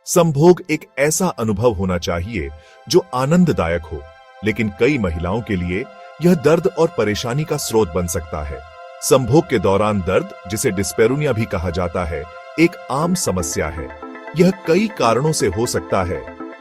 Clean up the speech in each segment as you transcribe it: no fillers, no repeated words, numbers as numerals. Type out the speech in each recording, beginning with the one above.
संभोग एक ऐसा अनुभव होना चाहिए जो आनंददायक हो, लेकिन कई महिलाओं के लिए यह दर्द और परेशानी का स्रोत बन सकता है। संभोग के दौरान दर्द, जिसे डिस्पेरुनिया भी कहा जाता है, एक आम समस्या है। यह कई कारणों से हो सकता है,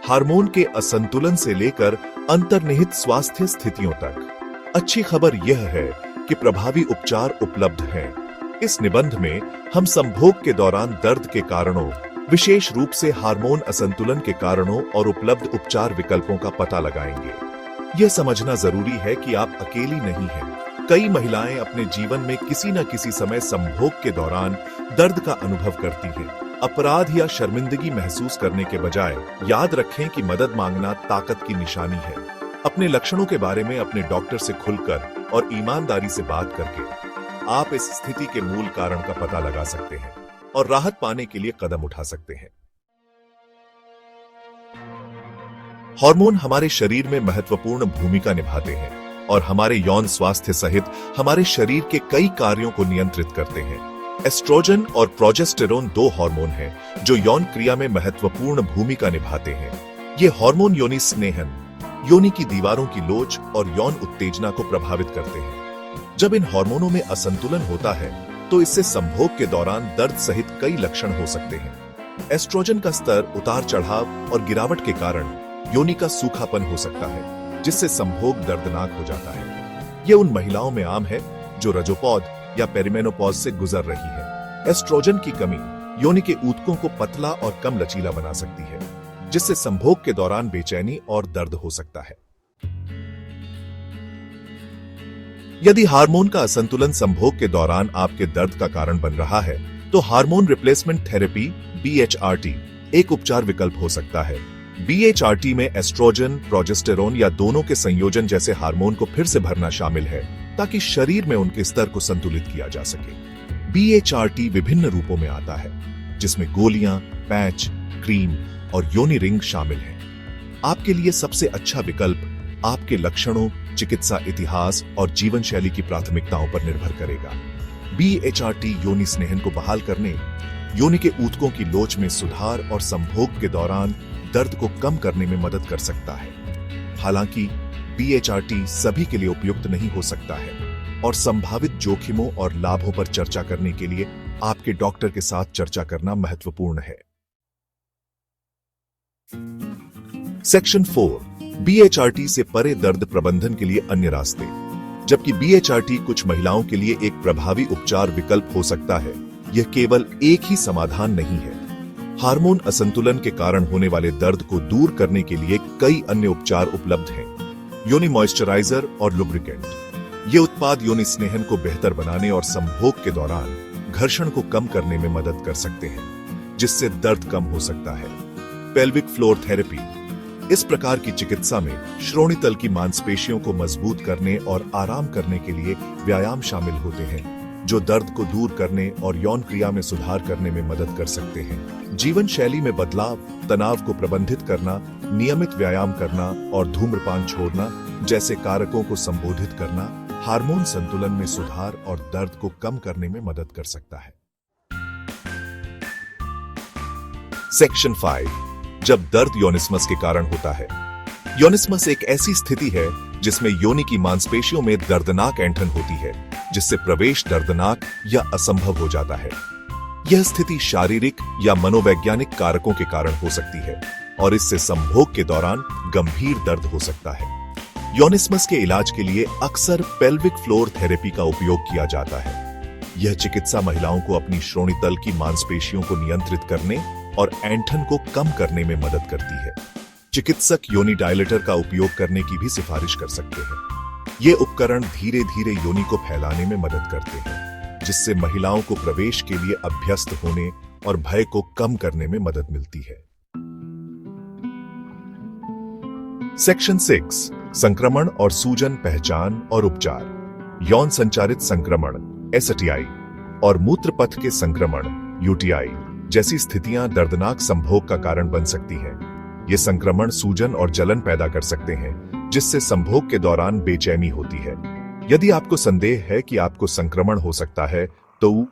हार्मोन के असंतुलन से लेकर अंतर्निहित स्वास्थ्य स्थितियों तक। अच्छी खबर यह है कि प्रभावी उपचार उपलब्ध हैं। इस निबंध में हम संभोग के दौरान दर्द के कारणों, विशेष रूप से हार्मोन असंतुलन के कारणों और उपलब्ध उपचार विकल्पों का पता लगाएंगे। यह समझना जरूरी है कि आप अकेली नहीं हैं। कई महिलाएं अपने जीवन में किसी न किसी समय संभोग के दौरान दर्द का अनुभव करती हैं। अपराध या शर्मिंदगी महसूस करने के बजाय याद रखें कि मदद मांगना ताकत की निशानी है। अपने लक्षणों के बारे में अपने डॉक्टर से खुलकर और ईमानदारी से बात करके आप इस स्थिति के मूल कारण का पता लगा सकते हैं और राहत पाने के लिए कदम उठा सकते हैं। हार्मोन हमारे शरीर में महत्वपूर्ण भूमिका निभाते हैं और हमारे यौन स्वास्थ्य सहित हमारे शरीर के कई कार्यों को नियंत्रित करते हैं। एस्ट्रोजन और प्रोजेस्टेरोन दो हार्मोन हैं जो यौन क्रिया में महत्वपूर्ण भूमिका निभाते हैं। ये हार्मोन योनि स्नेहन, योनि की दीवारों की लोच और यौन उत्तेजना को प्रभावित करते हैं। जब इन हार्मोनों में असंतुलन होता है तो इससे संभोग के दौरान दर्द सहित कई लक्षण हो सकते हैं। एस्ट्रोजन का स्तर उतार चढ़ाव और गिरावट के कारण योनि का सूखापन हो सकता है, जिससे संभोग दर्दनाक हो जाता है। यह उन महिलाओं में आम है जो रजोपौध या पेरिमेनोपॉज से गुजर रही है। एस्ट्रोजन की कमी योनि के ऊतकों को पतला और कम लचीला बना सकती है, जिससे संभोग के दौरान बेचैनी और दर्द हो सकता है। यदि हार्मोन का असंतुलन संभोग के दौरान आपके दर्द का कारण बन रहा है, तो हार्मोन रिप्लेसमेंट थेरेपी BHRT एक उपचार विकल्प हो सकता है। BHRT में एस्ट्रोजन, प्रोजेस्टेरोन या दोनों के संयोजन जैसे हार्मोन को फिर से भरना शामिल है, ताकि शरीर में उनके स्तर को संतुलित किया जा सके। BHRT विभिन्न रूपों में आता है, जिसमें गोलियां, पैच, क्रीम और योनि रिंग शामिल हैं। आपके लिए सबसे अच्छा विकल्प आपके लक्षणों, चिकित्सा इतिहास और जीवन शैली की प्राथमिकताओं पर निर्भर करेगा। BHRT योनि स्नेहन को बहाल करने, योनि के ऊतकों की लोच में सुधार और संभोग के दौरान दर्द को कम करने में मदद कर सकता है। हालांकि BHRT सभी के लिए उपयुक्त नहीं हो सकता है और संभावित जोखिमों और लाभों पर चर्चा करने के लिए आपके डॉक्टर के साथ चर्चा करना महत्वपूर्ण है। सेक्शन 4, BHRT से परे दर्द प्रबंधन के लिए अन्य रास्ते। जबकि BHRT कुछ महिलाओं के लिए एक प्रभावी उपचार विकल्प हो सकता है, यह केवल एक ही समाधान नहीं है। हार्मोन असंतुलन के कारण होने वाले दर्द को दूर करने के लिए कई अन्य उपचार उपलब्ध हैं। योनि मॉइस्चराइजर और लुब्रिकेंट, ये उत्पाद योनि स्नेहन को बेहतर बनाने और संभोग के दौरान घर्षण को कम करने में मदद कर सकते हैं, जिससे दर्द कम हो सकता है। पेल्विक फ्लोर थेरेपी, इस प्रकार की चिकित्सा में श्रोणितल की मांसपेशियों को मजबूत करने और आराम करने के लिए व्यायाम शामिल होते हैं, जो दर्द को दूर करने और यौन क्रिया में सुधार करने में मदद कर सकते हैं। जीवन शैली में बदलाव, तनाव को प्रबंधित करना, नियमित व्यायाम करना और धूम्रपान छोड़ना जैसे कारकों को संबोधित करना हार्मोन संतुलन में सुधार और दर्द को कम करने में मदद कर सकता है। सेक्शन 5, जब दर्द योनिस्मस के कारण होता है। योनिस्मस एक ऐसी स्थिति है जिसमें योनि की मांसपेशियों में दर्दनाक ऐंठन होती है, जिससे प्रवेश दर्दनाक या असंभव हो जाता है। यह स्थिति शारीरिक या मनोवैज्ञानिक कारकों के कारण हो सकती है और इससे संभोग के दौरान गंभीर दर्द हो सकता है। योनिस्मस के इलाज के लिए अक्सर पेल्विक फ्लोर थेरेपी का उपयोग किया जाता है। यह चिकित्सा महिलाओं को अपनी श्रोणितल की मांसपेशियों को नियंत्रित करने और ऐंठन को कम करने में मदद करती है। चिकित्सक योनि डायलेटर का उपयोग करने की भी सिफारिश कर सकते हैं। ये उपकरण धीरे धीरे योनि को फैलाने में मदद करते हैं, जिससे महिलाओं को प्रवेश के लिए अभ्यस्त होने और भय को कम करने में मदद मिलती है। सेक्शन 6, संक्रमण और सूजन पहचान और उपचार। यौन संचारित संक्रमण STI और मूत्रपथ के संक्रमण UTI जैसी स्थितियां दर्दनाक संभोग का कारण बन सकती हैं। ये संक्रमण सूजन और जलन पैदा कर सकते हैं, जिससे संभोग के दौरान बेचैनी होती है। यदि आपको संदेह है कि आपको संक्रमण हो सकता है, तो